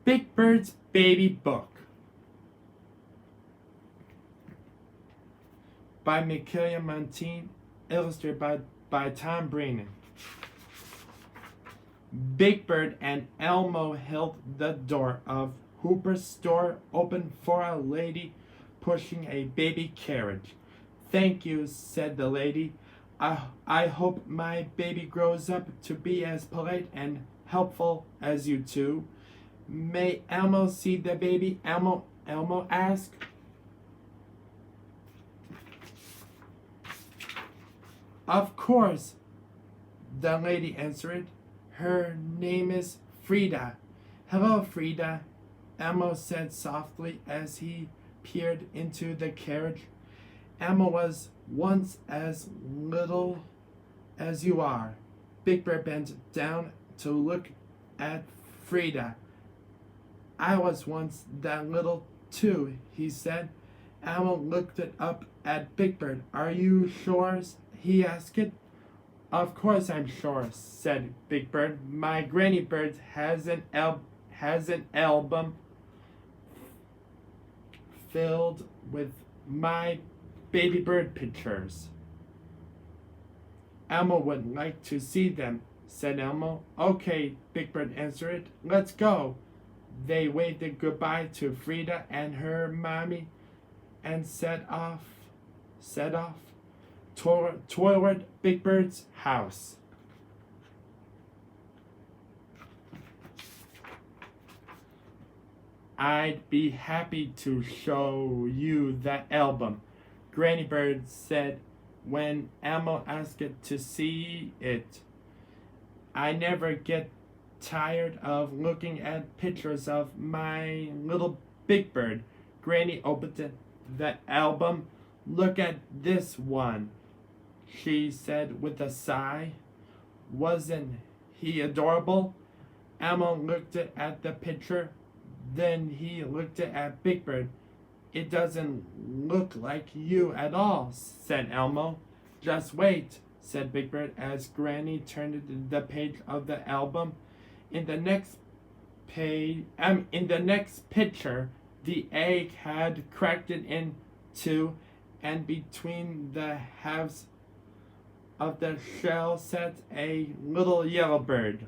Big Bird's Baby Book by Michaela Montine, illustrated by Tom Brennan. Big Bird and Elmo held the door of Hooper's store open for a lady pushing a baby carriage. "Thank you," said the lady. I hope my baby grows up to be as polite and helpful as you two." "May Elmo see the baby?" Elmo asked. "Of course," the lady answered. "Her name is Frida." "Hello, Frida," Elmo said softly as he peered into the carriage. "Elmo was once as little as you are." Big Bird bent down to look at Frida. "I was once that little too," he said. Elmo looked up at Big Bird. "Are you sure?" he asked. "Of course I'm sure," said Big Bird. "My Granny Bird has an album filled with my baby bird pictures." "Elmo would like to see them," said Elmo. "Okay," Big Bird answered. "Let's go." They waved goodbye to Frida and her mommy and set off toward Big Bird's house. "I'd be happy to show you that album," Granny Bird said when Elmo asked to see it. "I never get tired of looking at pictures of my little Big Bird." Granny opened the album. "Look at this one," she said with a sigh. "Wasn't he adorable?" Elmo looked at the picture. Then he looked at Big Bird. "It doesn't look like you at all," said Elmo. "Just wait," said Big Bird as Granny turned the page of the album. In the next picture, the egg had cracked it in two, and between the halves of the shell sat a little yellow bird.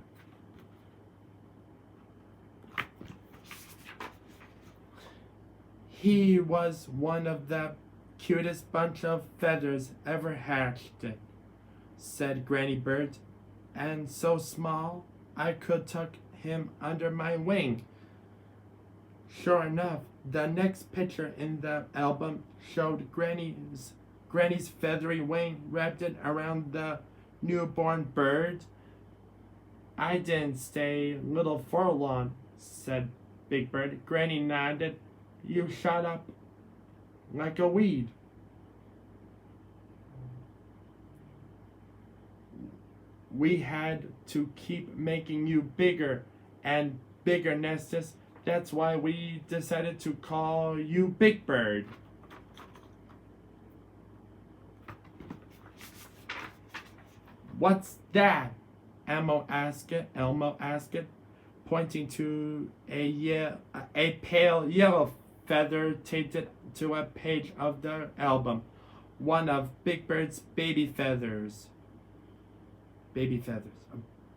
"He was one of the cutest bunch of feathers ever hatched," said Granny Bird, "and so small I could tuck him under my wing." Sure enough, the next picture in the album showed Granny's feathery wing wrapped around the newborn bird. "I didn't stay little for long," said Big Bird. Granny nodded. "You shot up like a weed." "We had to keep making you bigger and bigger, Nestus. That's why we decided to call you Big Bird." "What's that?" Elmo asked, pointing to a pale yellow feather taped to a page of the album. "One of Big Bird's baby feathers."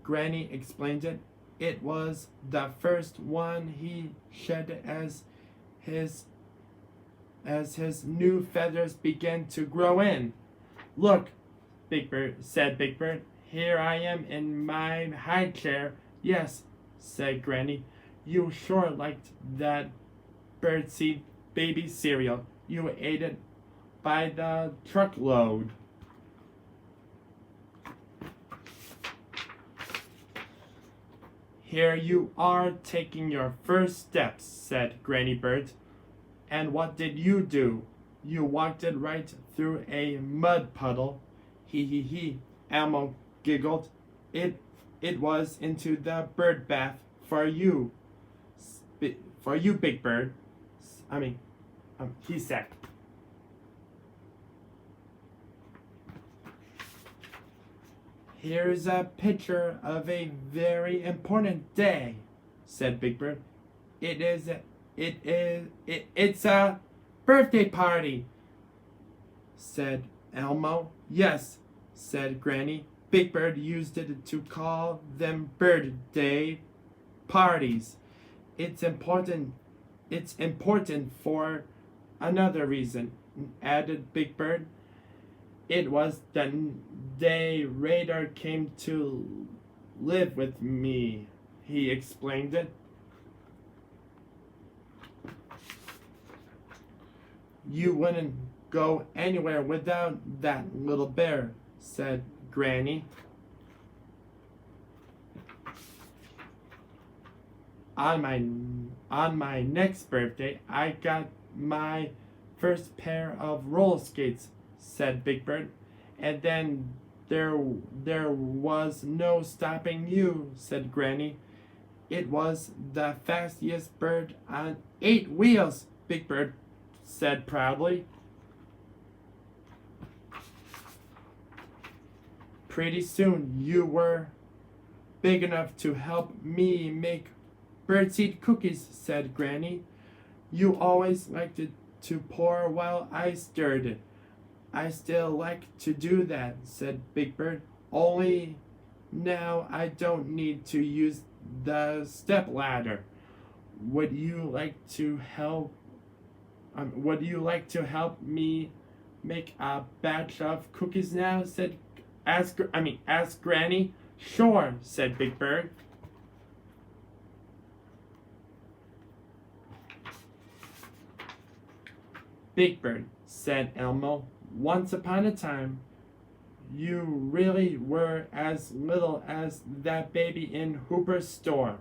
Granny explained it. "It was the first one he shed as his new feathers began to grow in." "Look," said Big Bird. "Here I am in my high chair." "Yes," said Granny. "You sure liked that birdseed baby cereal. You ate it by the truckload." "Here you are taking your first steps," said Granny Bird. "And what did you do? You walked it right through a mud puddle." He, Elmo giggled. It was into the bird bath for you, Big Bird." He said. "Here's a picture of a very important day," said Big Bird. It's a birthday party, said Elmo. Yes, said Granny. Big Bird used it to call them birthday parties. It's important. It's important for another reason, added Big Bird. It was the day Radar came to live with me, he explained it. You wouldn't go anywhere without that little bear, said Granny. On my next birthday, I got my first pair of roller skates, said Big Bird. And then there was no stopping you, said Granny. It was the fastest bird on 8 wheels, Big Bird said proudly. Pretty soon you were big enough to help me make birdseed cookies, said Granny. You always liked to pour while I stirred it. I still like to do that, said Big Bird. Only now I don't need to use the step ladder. Would you like to help me make a batch of cookies now? Asked Granny. Sure, said Big Bird. Big Bird, said Elmo. Once upon a time, you really were as little as that baby in Hooper's store.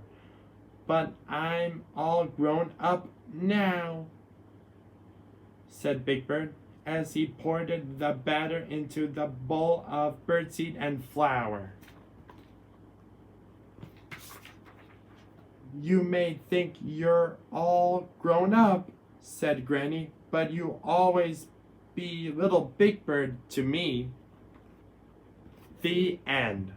But I'm all grown up now, said Big Bird, as he poured the batter into the bowl of birdseed and flour. You may think you're all grown up, said Granny, but you always be little Big Bird to me. The end.